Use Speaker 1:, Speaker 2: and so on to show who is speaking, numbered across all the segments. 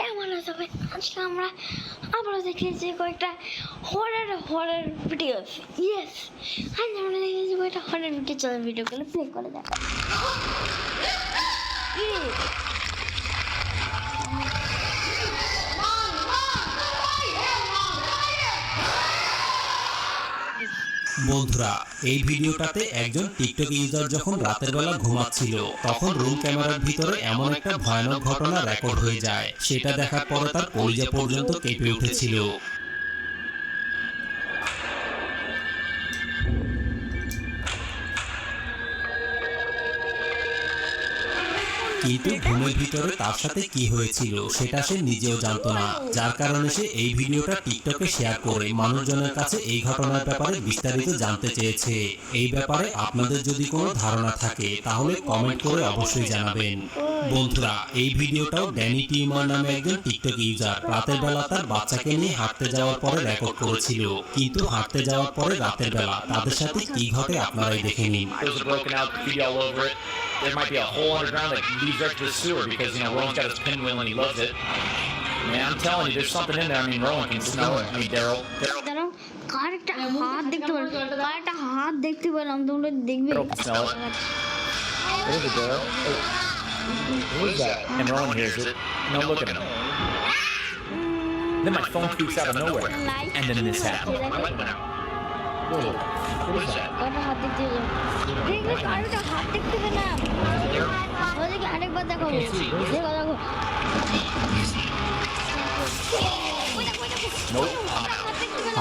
Speaker 1: কেমন আছে ভাই? আজকে আমরা দেখেছি কয়েকটা হরার ভিডিও। ইয়েস, আজ আমরা দেখেছি কয়েকটা হরার ভিডিও। চলো ভিডিওগুলো প্লে করে দেখা।
Speaker 2: বন্ধুরা, এই ভিডিওটাতে একজন টিকটক ইউজার যখন রাতের বেলা ঘুমাচ্ছিল তখন রুম ক্যামেরার ভিতরে এমন একটা ভয়ানক ঘটনা রেকর্ড হয়ে যায়। সেটা দেখার পরে তার কলিজা পর্যন্ত কেঁপে উঠেছিল। কিন্তু ঘুমের ভিতরে তার সাথে কি হয়েছিল সেটা সে নিজেও জানতো না, যার কারণে সে এই ভিডিওটা টিকটকে শেয়ার করে মানুষজনের কাছে এই ঘটনার ব্যাপারে বিস্তারিত জানতে চেয়েছে। এই ব্যাপারে আপনাদের যদি কোনো ধারণা থাকে তাহলে কমেন্ট করে অবশ্যই জানাবেন। বন্ধুরা, এই ভিডিওটাও ড্যানি টিউমার নামে একজন টিকটক ইউজার রাতের বেলা তার বাচ্চাকে নিয়ে হাঁটতে যাওয়ার পরে রেকর্ড করেছিল। কিন্তু হাঁটতে যাওয়ার পরে রাতের বেলা তাদের সাথে কি ঘটে আপনারাই দেখে নিন।
Speaker 3: There might be a hole underground that leads right to the sewer because, you know, Rowan's got his pinwheel and he loves it. Man, I'm telling you, there's something in there. I mean, Rowan can smell it. I mean, Daryl.
Speaker 1: কার একটা হাত দেখতে পেলাম, কার একটা হাত দেখতে পেলাম, তোমরা দেখবে।
Speaker 3: Daryl can smell it. There's a Daryl. Oh. What is that? And Rowan hears it. No, look at him. Then my phone tweaks out of nowhere. And then this happened. Whoa. What is that?
Speaker 1: কারটা হাত দেখতে পেলাম, দেখবে কারটা হাত দেখতে পেলাম। ওদিকে আরেকবার দেখো, দেখো দেখো।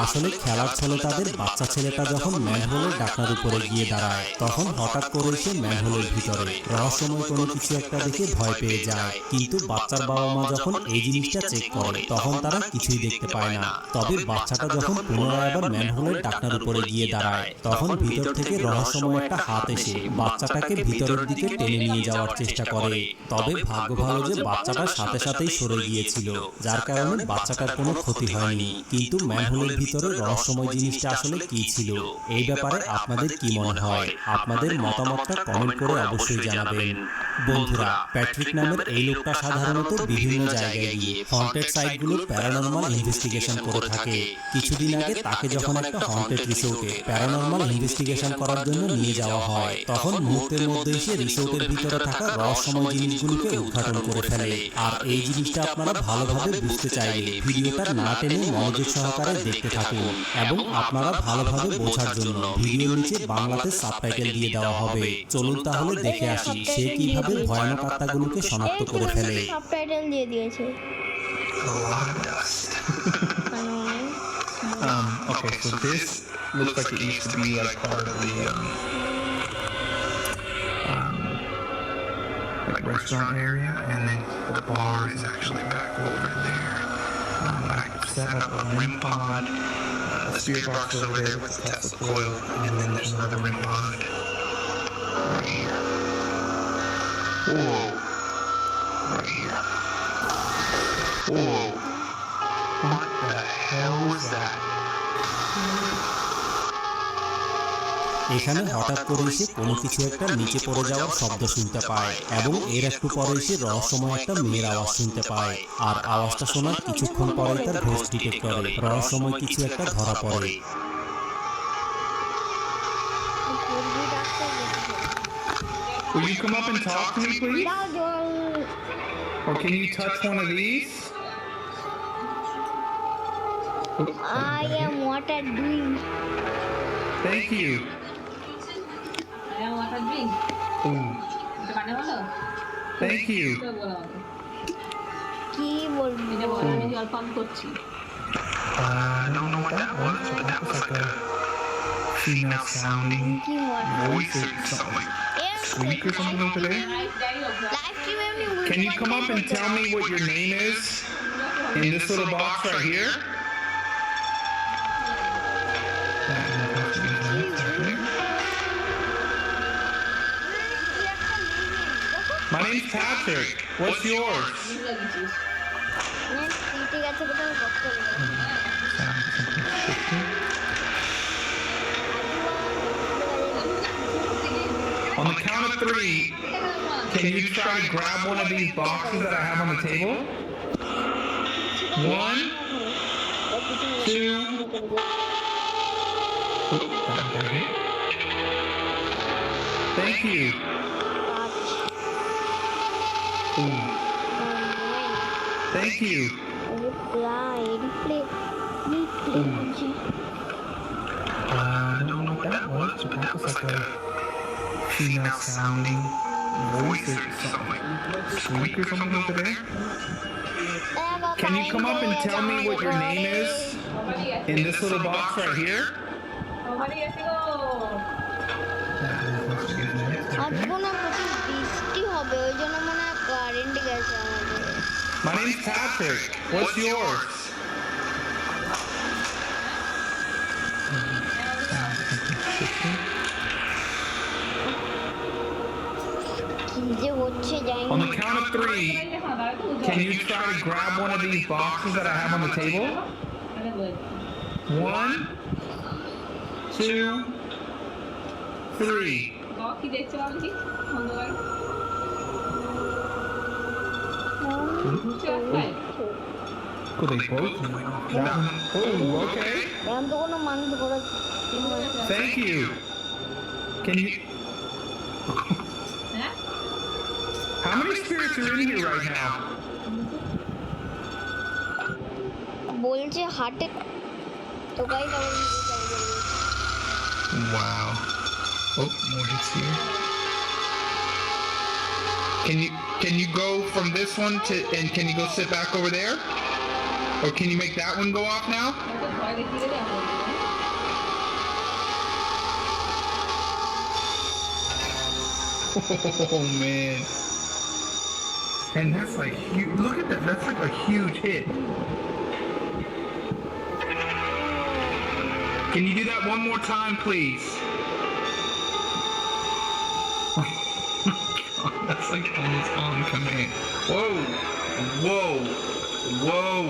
Speaker 2: আসলে খেলার ছলে তাদের বাচ্চা ছেলেটা যখন ম্যানহোলের ঢাকনার উপরে গিয়ে দাঁড়ায় তখন হঠাৎ করে সে ম্যানহোলের ভিতরে রহস্যময় কোনো কিছু একটা দেখে ভয় পেয়ে যায়। কিন্তু বাচ্চার বাবা মা যখন এই জিনিসটা চেক করে তখন তারা কিছুই দেখতে পায় না। তবে বাচ্চাটা যখন পুনরায় আবার ম্যানহোলের ঢাকনার উপরে গিয়ে দাঁড়ায় তখন ভিতর থেকে রহস্যময় একটা হাত এসে বাচ্চাটাকে ভিতরের দিকে টেনে নিয়ে যাওয়ার চেষ্টা করে। তবে ভাগ্য ভালো যে বাচ্চাটা সাথে সাথেই সরে গিয়েছিল, যার কারণে বাচ্চাটার কোনো ক্ষতি হয়নি। কিন্তু ম্যানহোলের ভিতরে রহস্যময় জিনিসটা আসলে কি ছিল, এই ব্যাপারে আপনাদের কি মনে হয়? আপনাদের মতামতটা কমেন্ট করে অবশ্যই জানাবেন। বন্ধুরা, প্যাট্রিক নামের এই লোকটা সাধারণত বিভিন্ন জায়গায় গিয়ে হন্টেড সাইটগুলোর প্যারানরমাল ইনভেস্টিগেশন করে থাকে। কিছুদিন আগে তাকে যখন একটা হন্টেড রিসোর্টে প্যারানরমাল ইনভেস্টিগেশন করার জন্য নিয়ে যাওয়া হয় তখন মুহূর্তের মধ্যেই সে রিসোর্টের ভিতরে থাকা রহস্যময় জিনিসগুলোকে উদ্ঘাটন করে ফেলে। আর এই জিনিসটা আপনারা ভালোভাবে বুঝতে চাইলে ভিডিওটা না টেনে মনোযোগ সহকারে দেখতে থাকুন, এবং আপনারা ভালোভাবে বোঝার জন্য ভিডিওর নিচে বাংলাতে সাবটাইটেল দিয়ে দেওয়া হবে। চলুন তাহলে দেখে আসি সে কিভাবে ভয়ানক আত্মাগুলোকে শনাক্ত করে ফেলে।
Speaker 1: সাবটাইটেল দিয়ে দিয়েছে।
Speaker 4: A lot of dust. Okay, so this looks like it used to be like part of the like restaurant area, and then the bar is actually back over there. I set up a REM pod, a spirit box over there with the Tesla coil, and then there's another REM pod right here. Whoa. Right here. Whoa. What the hell was that?
Speaker 2: এখানে হঠাৎ করে এসে কোনো কিছু একটা নিচে পড়ে যাওয়ার শব্দ শুনতে পায়, এবং এর একটু পরে এসে রহস্যময় একটা মেয়ের আওয়াজ শুনতে পায়। আর আওয়াজটা শোনার কিছুক্ষণ পরেই তার ভয়েস ডিটেক্টরে রহস্যময় কিছু একটা ধরা পড়ে।
Speaker 4: Will you come up and talk to me, please? Or can you touch one of these?
Speaker 1: I am water drink.
Speaker 4: Thank you. Ooh. Thank you.
Speaker 1: কি বলবি?
Speaker 4: I don't know what that was, but that was like a female sounding
Speaker 1: কি হয়?
Speaker 4: voice or something like squeak or something over there. Can you come up and tell me what your name is in this little box right here? My name's Patrick. What's yours?
Speaker 1: ঠিক আছে, কোথাও বক করে।
Speaker 4: On the count of 3, can you try to grab one of these boxes that I have on the table? 1, 2. Oh, that got hit. Thank you. Ooh. Thank you. I don't know what that was. That was like a female sounding voice or something. Squeak or something over there. Can you come up and tell me what your name is in this little box right here? My name's Patrick. What's yours? On the count of 3, can you try to grab one of these boxes that I have on the table? 1, 2, 3. Could they both? Oh, okay. Thank you. Can you? How many spirits are in here right now?
Speaker 1: বলছে হাটে তো guys
Speaker 4: Wow. Oh, more hits here. Can you go from this one to and can you go sit back over there? Or can you make that one go off now? Oh man. And that's like huge. Look at that. That's like a huge hit. Can you do that one more time, please? Oh my God, that's like almost on command. Whoa. Whoa. Whoa.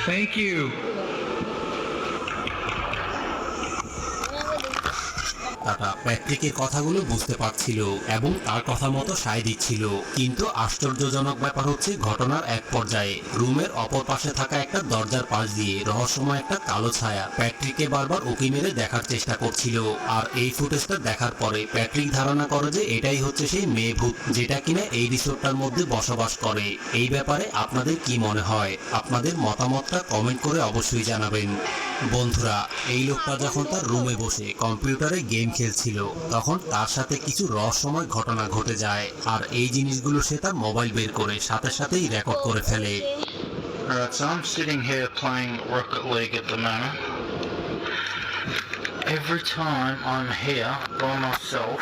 Speaker 4: Thank you.
Speaker 2: তারা প্যাট্রিকের কথাগুলো বুঝতে পারছিল এবং তার কথা মতো সায় দিচ্ছিল, কিন্তু আশ্চর্যজনক ব্যাপার হচ্ছে ঘটনার এক পর্যায়ে রুমের অপর পাশে থাকা একটা দরজার পাশ দিয়ে রহস্যময় একটা কালো ছায়া প্যাট্রিককে বারবার উকি মেরে দেখার চেষ্টা করছিল। আর এই ফুটেজটা দেখার পরে প্যাট্রিক ধারণা করে যে এটাই হচ্ছে সেই মেয়ে ভূত যেটা কিনা এই রিসোর্টটার মধ্যে বসবাস করে। এই ব্যাপারে আপনাদের কি মনে হয়? আপনাদের মতামতটা কমেন্ট করে অবশ্যই জানাবেন। বন্ধুরা, এই লোকটা যখন তার রুমে বসে কম্পিউটারে গেম খেলছিল তখন তার সাথে কিছু রহস্যময় ঘটনা ঘটে যায়, আর এই জিনিসগুলো সে তার মোবাইল বের করে সাথে সাথেই রেকর্ড করে ফেলে।
Speaker 5: Alright, so I'm sitting here playing Rocket League at the moment. Every time I'm here by myself,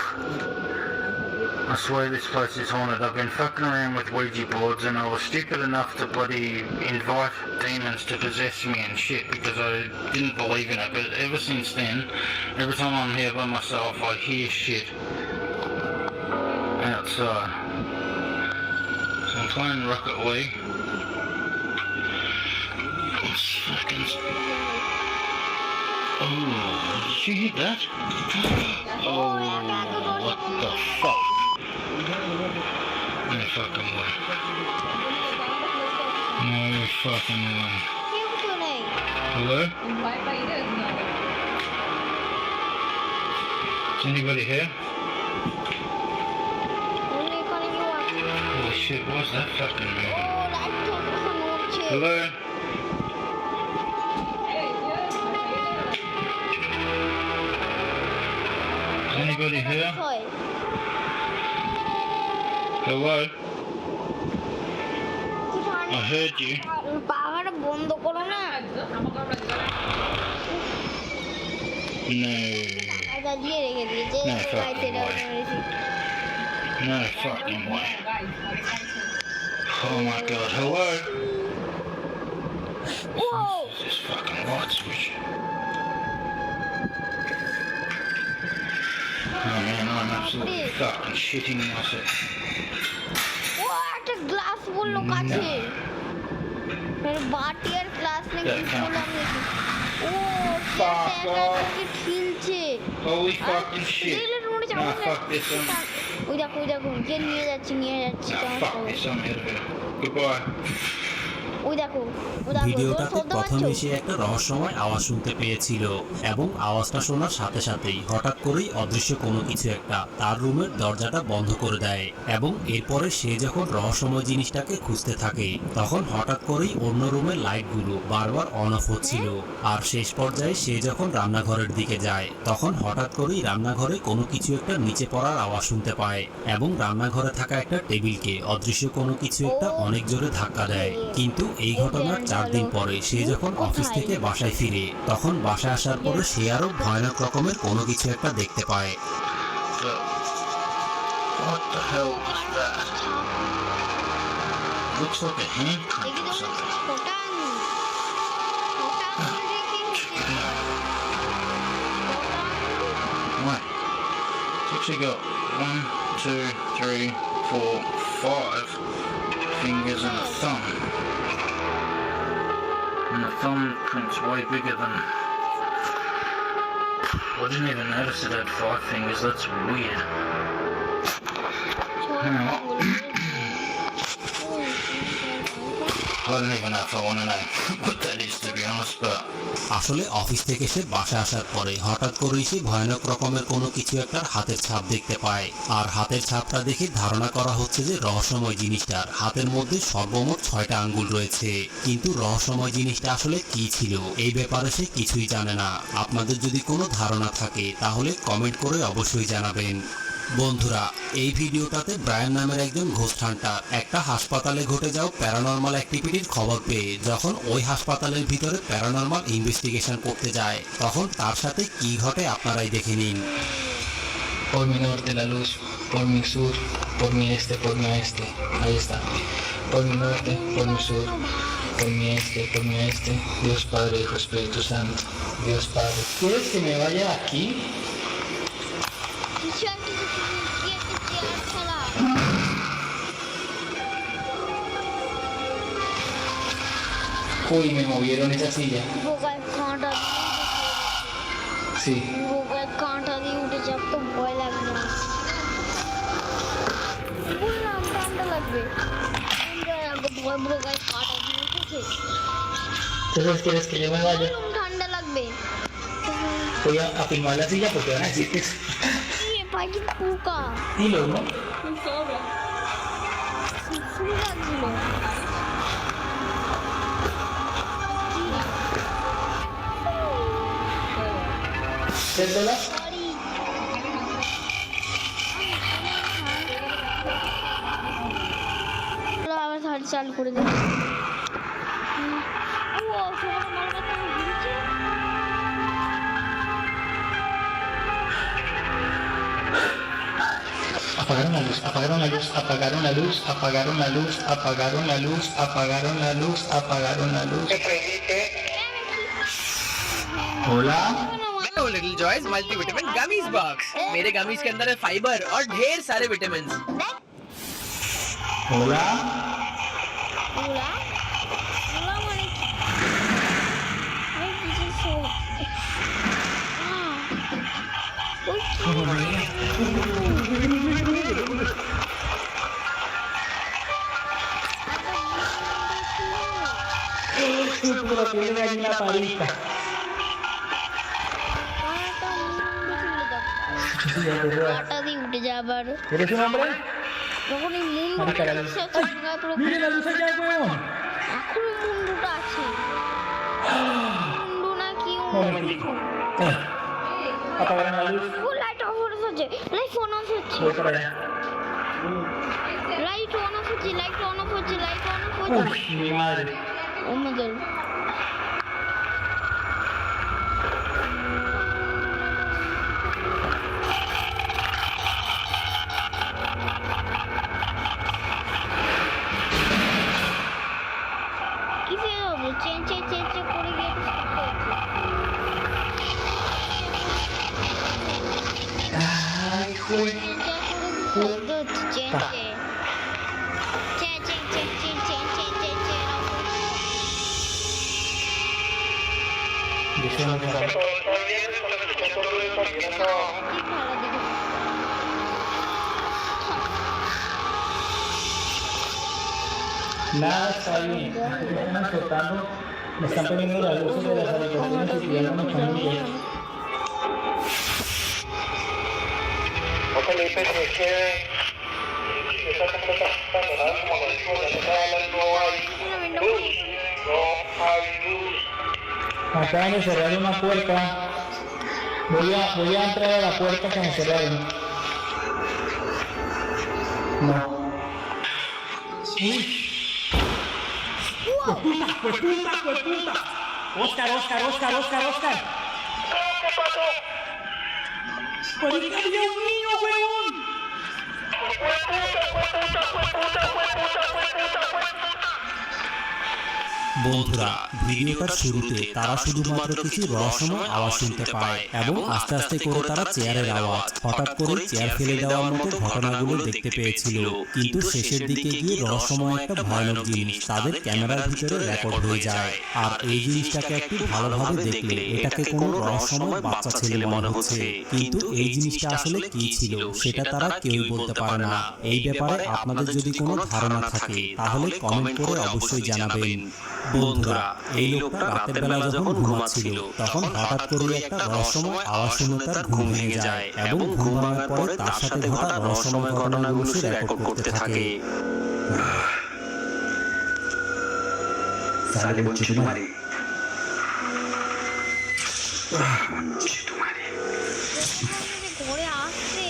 Speaker 5: I swear this place is haunted. I've been fucking around with Ouija boards and I was stupid enough to bloody invite demons to possess me and shit because I didn't believe in it. But ever since then, every time I'm here by myself, I hear shit outside. So I'm playing Rocket League. It's fucking... Oh, did you hear that? Oh, what the fuck? No fucking way. No fucking way. Hello? Is anybody here? Holy shit, what's that fucking moving? Hello? Is anybody here? Hello? I heard you.
Speaker 1: পাখাটা বন্ধ করো না।
Speaker 5: No.
Speaker 1: আচ্ছা দিয়ে রেখে দিয়েছে।
Speaker 5: No fucking way. No fucking way. Oh my god, hello?
Speaker 1: Whoa!
Speaker 5: This fucking light switch. Oh man, I'm absolutely fucking shitting myself.
Speaker 1: ও একটা glass বললো কাছে। বাটি আর গ্লাস নাকি বললাম নাকি। ও
Speaker 5: Fuck off.
Speaker 1: কি ঠিলছে।
Speaker 5: Holy fucking shit.
Speaker 1: দিলের মনে
Speaker 5: Nah, fuck this one.
Speaker 1: ওই দেখো কে নিয়ে যাচ্ছে
Speaker 4: Fuck, there's something ahead of it. Goodbye.
Speaker 1: ওই দেখো
Speaker 2: ভিডিওটাতে প্রথমে সে একটা রহস্যময় আওয়াজ শুনতে পেয়েছিল এবং আওয়াজটা শোনার সাথে সাথেই হঠাৎ করেই অদৃশ্য কোনো কিছু একটা তার রুমের দরজাটা বন্ধ করে দেয় এবং এরপরে সে যখন রহস্যময় জিনিসটাকে খুঁজতে থাকে তখন হঠাৎ করেই অন্য রুমের লাইটগুলো বারবার অন অফ হচ্ছিল। আর শেষ পর্যায়ে সে যখন রান্নাঘরের দিকে যায় তখন হঠাৎ করেই রান্নাঘরে কোনো কিছু একটা নিচে পড়ার আওয়াজ শুনতে পায় এবং রান্নাঘরে থাকা একটা টেবিলকে অদৃশ্য কোনো কিছু একটা অনেক জোরে ধাক্কা দেয়। কিন্তু এই ঘটনার 4 দিন পরে সে যখন অফিস থেকে বাসায় ফিরে তখন বাসায় আসার পরে সে আরো ভয়ানক রকমের কোনো কিছু একটা দেখতে পায়।
Speaker 5: But what the hell is that? Looks like a handprint or something. Wait. It's actually got 1, 2, 3, 4, 5 fingers and a thumb. And the thumbprint's way bigger than... I didn't even notice it had 5 fingers, that's weird. I don't even know if I want to know what that is, to be honest, but...
Speaker 2: আসলে office থেকে সে বাসায় আসার পরে হঠাৎ করেই সে ভয়ানক রকমের কোনো কিছু একটা হাতের ছাপ দেখতে পায়। আর হাতের ছাপটা দেখে ধারণা করা হচ্ছে যে রহস্যময় জিনিসটার হাতের মধ্যে সর্বমোট 6টা আঙ্গুল রয়েছে। কিন্তু রহস্যময় জিনিসটা আসলে কি ছিল এই ব্যাপারে সে কিছুই জানে না। আপনাদের যদি কোনো ধারণা থাকে তাহলে কমেন্ট করে অবশ্যই জানাবেন। বন্ধুরা, এই ভিডিওটাতে ব্রায়ান নামের একজন ঘোস্ট হান্টার একটা হাসপাতালে ঘটে যাওয়া প্যারানরমাল অ্যাক্টিভিটির খবর পেয়ে যখন ওই হাসপাতালের ভিতরে প্যারানরমাল ইনভেস্টিগেশন করতে যায় তখন তার সাথে কি ঘটে আপনারাই দেখে নিন।
Speaker 6: Por mi norte la luz, por mi sur, por mi este, por mi oeste. Ahí está. Por mi norte, por mi sur, por mi este, por mi oeste. Dios Padre, Hijo, Espíritu Santo. Dios Padre. ¿Quieres que me vaya aquí? Uy, me movieron esa silla. Sí.
Speaker 1: কাঁটা দিয়ে উঠে যাব তো ভয় লাগবে। বললাম ঠান্ডা লাগবে। ভয় কাঁটা দিয়ে উঠেছে।
Speaker 6: Entonces, ¿quieres que yo me vaya?
Speaker 1: ঠান্ডা লাগবে।
Speaker 6: Voy a filmar la silla porque van a decir que es...
Speaker 1: পাখি পোকা।
Speaker 6: Dilo, ¿no?
Speaker 1: ফুল লাগছিল।
Speaker 6: ¿Perdona?
Speaker 1: আবার সাড়ে চালু করে দেবো।
Speaker 6: Apagaron la luz, apagaron la luz, apagaron la luz, apagaron la luz, apagaron la luz, apagaron la luz, apagaron la luz. Hola.
Speaker 7: Little joys multivitamin gummies box. मेरे gummies के अंदर है फाइबर और ढेर सारे vitamin.
Speaker 6: Hola. Pero tiene ahí una palita.
Speaker 1: কাঁটা দিয়ে উঠে যাবার
Speaker 6: ¿Eres un hombre?
Speaker 1: যখন এই মুন্ডুটা
Speaker 6: Mire la luz allá, weón.
Speaker 1: এখন মুন্ডুটা আছে মুন্ডু না কি
Speaker 6: Un momentico. Apagaron la luz.
Speaker 1: ও লাইট অফ হচ্ছে লাইট অন অফ হচ্ছে
Speaker 6: Voy para allá.
Speaker 1: Light on off হচ্ছে লাইট অন অফ হচ্ছে লাইট অন অফ হচ্ছে
Speaker 6: Uy, mi madre.
Speaker 1: ও মাদার কিসে হবে চেঞ্জ করে গিয়ে
Speaker 6: Ay, joder. Dice una cosa. Nada está bien. Me están azotando, me están poniendo las luces de las habitaciones y ya no me familia. Acaban de cerrar una puerta. Voy a entrar a la puerta que me cerraron. No. Uy. ¡Pues puta! Oscar. ¿Qué pasó? ¡Pues que había un niño, huevón!
Speaker 2: বন্ধুরা, ভিডিওটার শুরুতে তারা শুধুমাত্র কিছু রহস্যময় আওয়াজ শুনতে পায় এবং আস্তে আস্তে করে তারা চেয়ারের আওয়াজ, হঠাৎ করে চেয়ার ফেলে দেওয়ার মতো ঘটনাগুলো দেখতে পেয়েছিল। কিন্তু শেষের দিকে গিয়ে রহস্যময় একটা ভয়ানক জিনিস তাদের ক্যামেরার ভিতরে রেকর্ড হয়ে যায়। আর এই জিনিসটাকে একটু ভালোভাবে দেখলে এটাকে কোনো রহস্যময় বাচ্চা ছেলে মনে হচ্ছে, কিন্তু এই জিনিসটা আসলে কি ছিল সেটা তারা কেউই বলতে পারে না। এই ব্যাপারে আপনাদের যদি কোনো ধারণা থাকে তাহলে কমেন্ট করে অবশ্যই জানাবেন। বন্ধুরা, এই লোকটা রাতের বেলা যখন ঘুমাচ্ছিল তখন হঠাৎ করে একটা রহস্যময় আওয়াজ শুনে তার ঘুম ভেঙে যায় এবং ঘুম ভাঙার পরে তার সাথে ঘটা রহস্যময় ঘটনাগুলো সে রেকর্ড করতে থাকে।
Speaker 1: ঘরে আসছে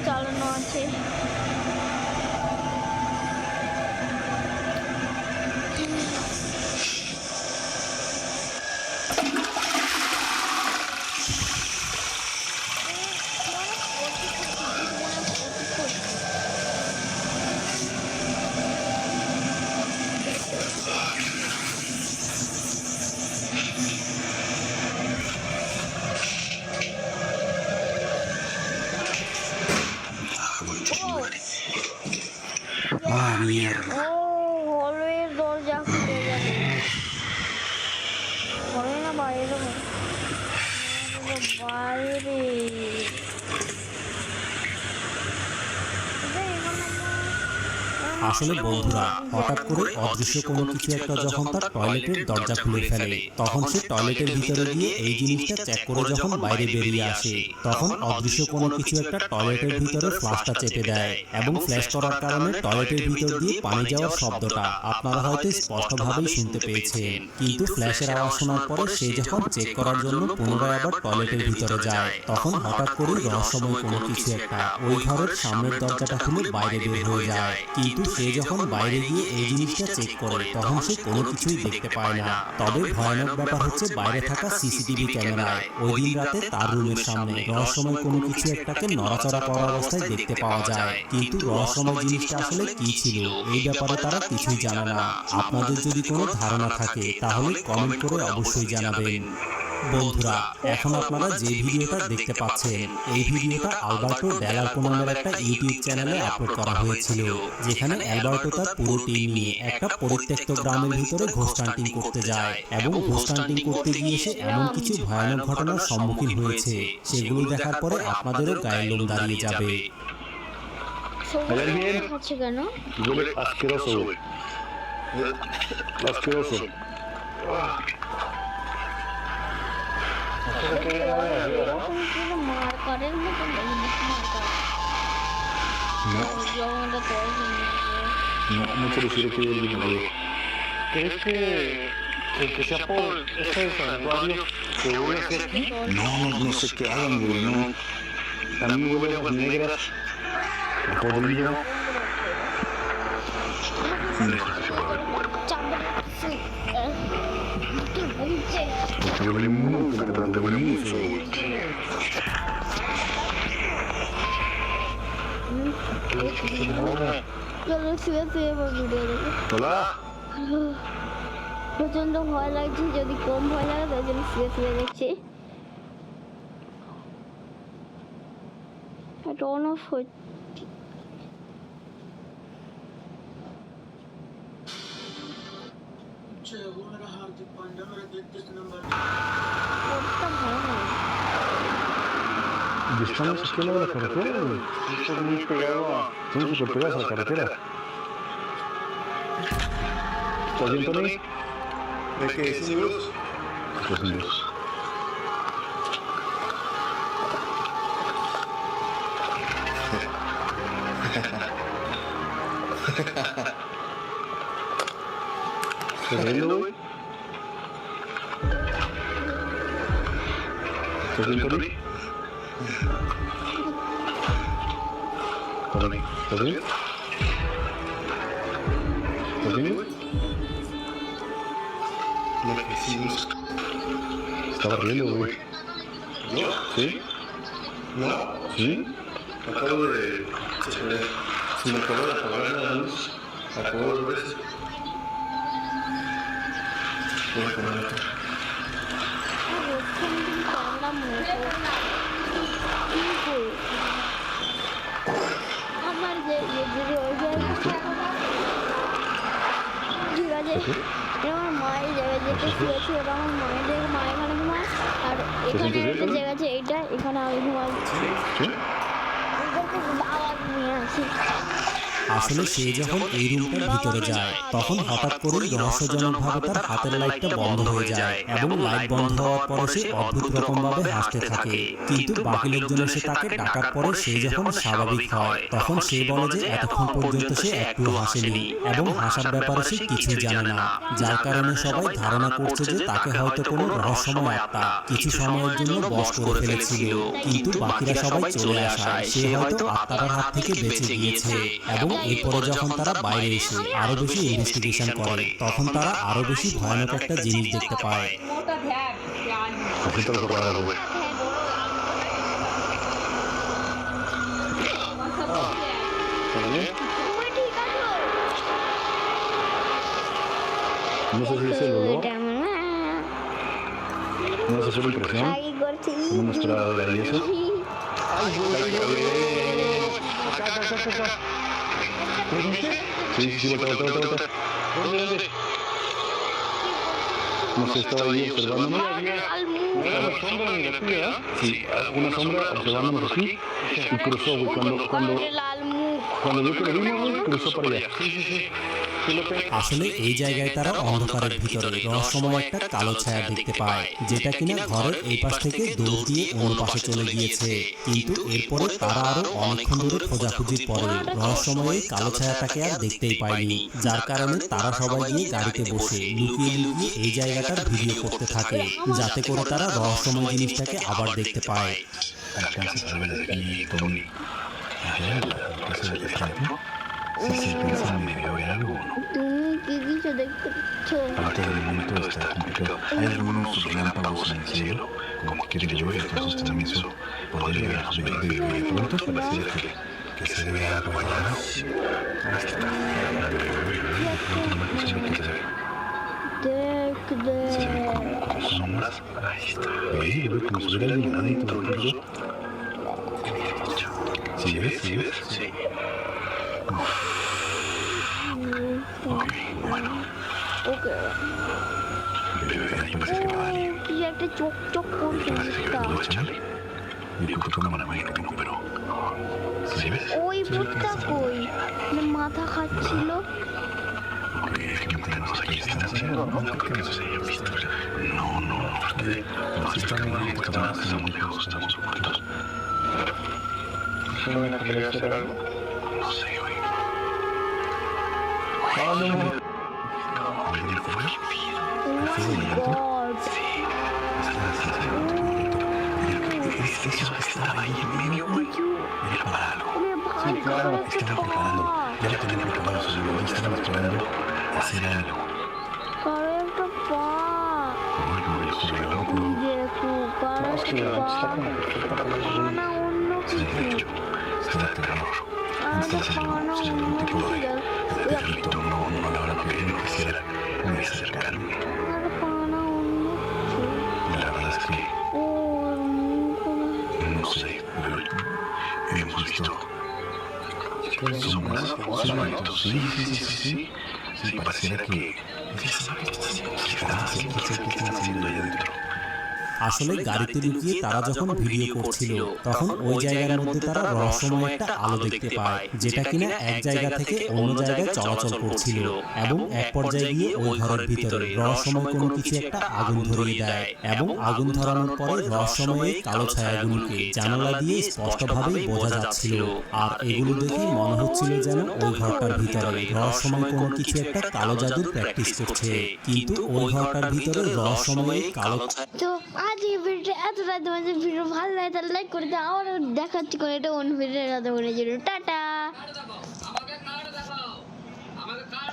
Speaker 1: চালানো আছে। হলের দরজা খুলে গেল। ঘরে না বাইরে? বাইরে।
Speaker 2: আসলে বন্ধুরা, হঠাৎ করে অদৃশ্য কোনো কিছু একটা যখন তার টয়লেটের দরজা খুলে ফেলে তখন সে টয়লেটের ভিতরে গিয়ে এই জিনিসটা চেক করে যখন বাইরে বেরিয়ে আসে তখন অদৃশ্য কোনো কিছু একটা টয়লেটের ভিতরে ফ্ল্যাশটা চেপে দেয় এবং ফ্ল্যাশ করার কারণে টয়লেটের ভিতর দিয়ে পানি যাওয়ার শব্দটা আপনারা হয়তো স্পষ্টভাবেই শুনতে পেয়েছেন। কিন্তু ফ্ল্যাশের আওয়াজ শোনার পরে সে যখন চেক করার জন্য পুনরায় আবার টয়লেটের ভিতরে যায় তখন হঠাৎ করে রহস্যময় কোনো কিছু একটা ওই ঘরের সামনের দরজাটা খুলে বাইরে বের হয়ে যায়। কিন্তু সে যখন বাইরে গিয়ে এই জিনিসটা চেক করে তখন সে কোনো কিছুই দেখতে পায় না। তবে ভয়ানক ব্যাপার হচ্ছে বাইরে থাকা সিসিটিভি ক্যামেরায় ওই দিন রাতে তার রুমের সামনে রহস্যময় কোনো কিছু একটাকে নড়াচড়া করা অবস্থায় দেখতে পাওয়া যায়। কিন্তু রহস্যময় জিনিসটা আসলে কি ছিল এই ব্যাপারে তারা কিছুই জানে না। আপনাদের যদি কোনো ধারণা থাকে তাহলে কমেন্ট করে অবশ্যই জানাবেন। বন্ধুরা, এখন আপনারা যে ভিডিওটা দেখতে পাচ্ছেন এই ভিডিওটা আলবার্টো ডেলারকো নামের একটা ইউটিউব চ্যানেলে আপলোড করা হয়েছিল, যেখানে অ্যালবার্টো তার পুরো টিম নিয়ে একটা পরিত্যক্ত গ্রামের ভিতরে ঘোস্ট হান্টিং করতে যায় এবং ঘোস্ট হান্টিং করতে গিয়ে সে এমন কিছু ভয়ানক ঘটনার সম্মুখীন হয়েছে সেগুলো দেখার পরে আপনাদেরও গায়ের লোম দাঁড়িয়ে যাবে।
Speaker 1: হচ্ছে কেন?
Speaker 8: Asqueroso, güey. Asqueroso.
Speaker 1: মার্কারের মতো
Speaker 8: No se refiere que el video. ¿Crees que sea por este santuario que voy a hacer aquí? No sé qué hagan, güey, no. También me huele a aguas negras. Podrido. Porque huele mucho, güey. Hola.
Speaker 1: প্রচন্ড ভয় লাগছে, যদি কম ভয় লাগে তাই জন্য শুয়ে শুয়ে দেখছি। এটা অন অফ হচ্ছে।
Speaker 8: Y estamos aquí en la carretera, güey. Estamos muy pegados a la carretera. ¿Estás bien, Tony?
Speaker 4: ¿De qué? ¿Sin luz?
Speaker 8: Pues sin luz. ¿Estás viendo, güey? ¿Estás bien, Tony? Tony, ¿estás bien? ¿Estás bien, güey?
Speaker 4: No, que sin luz.
Speaker 8: Estaba riendo, güey.
Speaker 4: ¿Yo?
Speaker 8: ¿Sí?
Speaker 4: No.
Speaker 8: ¿Sí?
Speaker 4: Acabo de... Se me acabó de apagar la luz. Acabo 2 veces. Voy a poner otra.
Speaker 1: আমার যে যদি ওই জায়গায় ঠিক আছে, এটা আমার মায়ের জায়গায় যেটা শুয়েছে ওটা আমার মায়ের মা এখানে ঘুমায়, আর এখানে একটা জায়গা আছে এইটা, এখানে আমি ঘুমাচ্ছি। আওয়াজ নিয়ে আসি।
Speaker 2: আসলে সে যখন এই রুমটার ভিতরে যায় তখন হঠাৎ করে রহস্যজনকভাবে তার হাতের লাইটটা বন্ধ হয়ে যায় এবং লাইট বন্ধ হওয়ার পরে সে অদ্ভুত রকমভাবে হাসতে থাকে। কিন্তু বাকি লোকজন এসে তাকে ডাকার পরে সে যখন স্বাভাবিক হয় তখন সে বলে যে এতক্ষণ পর্যন্ত সে একটু হাসেনি এবং হাসার ব্যাপারে সে কিছুই জানে না, যার কারণে সবাই ধারণা করছে যে তাকে হয়তো কোনো রহস্যময় আত্মা কিছু সময়ের জন্য বশ করে ফেলেছিল। কিন্তু বাকিরা সবাই চলে আসায় সে হয়তো আত্মাটার হাত থেকে বেঁচে গিয়েছে। এবং এরপরে যখন তারা বাইরে এসে আরো বেশি ইনভেস্টিগেশন করে তখন তারা আরো বেশি ভয়ানক একটা জিনিস দেখতে পায়।
Speaker 8: Así te lo recuerdo, güey. ¿Estás bien? No sé si es el olor, no sé si es la impresión, no me esperaba ver ahí eso. Acá. Sí, voltea. ¿Dónde? No sé, estaba ahí observándome. Una sombra en la tuya, ¿eh? Sí, una sombra observándonos aquí y cruzó, güey. Cuando vio que lo vimos, güey, cruzó para allá. Sí.
Speaker 2: আসলে এই জায়গায় তারা অন্ধকারের ভিতরে রহস্যময় একটা কালো ছায়া দেখতে পায়, যেটা কিনা ঘরের এই পাশ থেকে দৌড় দিয়ে অন্য পাশে চলে গিয়েছে। কিন্তু এরপরে তারা আরো অনেকক্ষণ ধরে খোঁজাখুঁজির পরে রহস্যময় কালো ছায়াটাকে আর দেখতেই পায়নি, যার কারণে তারা সবাই গিয়ে গাড়িতে বসে লুকিয়ে এই জায়গাটার ভিডিও করতে থাকে, যাতে করে তারা রহস্যময় জিনিসটাকে আবার দেখতে পায়।
Speaker 8: ¿Alcanzas a ver desde aquí, Tony? Allá, la casa del frente. Si se alcanza a medio ver algo o no.
Speaker 1: তুমি কি কিছু দেখতে পাচ্ছ?
Speaker 8: Aparte del momento está complicado. Hay algunos relámpagos en el cielo, como que quiere llover, entonces también eso podría llegar a subir de pronto pareciera que se ve algo allá. Ahí está. Se ve como sombras. Ahí está. Ve como si hubiera alguien adentro del piso. ¿Sí ves? Sí. Ok, bueno. Bebé, ahí parece que va alguien.
Speaker 1: কি একটা চোখ করছে।
Speaker 8: Parece que va a Charlie. Y el puto cámara mágica que no, pero... ¿Sí ves?
Speaker 1: ওই ভূতটা কই? মাথা খাচ্ছিল।
Speaker 8: Ok, es que mantenemos aquí distancia. No creo que eso se haya visto. No, porque nos están muy lejos, estamos ocultos.
Speaker 4: ¿Suena que quería hacer algo?
Speaker 8: No sé, güey. ¿Alguien fue?
Speaker 1: Oh my God.
Speaker 8: Sí. Esa es la sensación. Claro, estaban preparando, ya lo tenían preparado, seguro, ya estaban esperando hacer algo.
Speaker 1: Karen papá.
Speaker 8: Bueno, esto es loco.
Speaker 1: Jeku, Karen papá. Ana unno
Speaker 8: Sí, de hecho, está de terror. Antes de hacerlo, se le dio un tipo de perrito, no a la hora que yo quisiera me acercarme.
Speaker 1: Ana unno.
Speaker 8: La verdad es que no sé, pero hemos visto sombras, sí, sí, pareciera que ¿qué están haciendo allá adentro?
Speaker 2: আসলে গাড়িতে লুকিয়ে তারা যখন video করছিল তখন ওই জায়গার মধ্যে তারা রহস্যময় একটা আলো দেখতে পায় যেটা কিনা এক জায়গা থেকে অন্য জায়গায় চলাচল করছিল এবং এক পর্যায়ে গিয়ে ওই ঘরের ভিতরে রহস্যময় কোনো কিছু একটা আগুন ধরিয়ে দেয় এবং আগুন ধরানোর পরে রহস্যময় এই কালো ছায়াগুলোকে জানালা দিয়ে স্পষ্টভাবে বোঝা যাচ্ছিল আর এগুলো দেখে মনে হচ্ছিল যেন ওই ঘরটার ভিতরে রহস্যময় কোনো কিছু একটা কালো জাদুর প্র্যাকটিস করছে কিন্তু ওই ঘরটার ভিতরে রহস্যময় কালো
Speaker 1: তো আজ এই ভিডিওটা এতটা তোমাদের ভিডিও ভালো লাগে তাহলে লাইক করে দাও। আমার দেখাচ্ছি কোন এটা অন্য ভিডিও টাটা।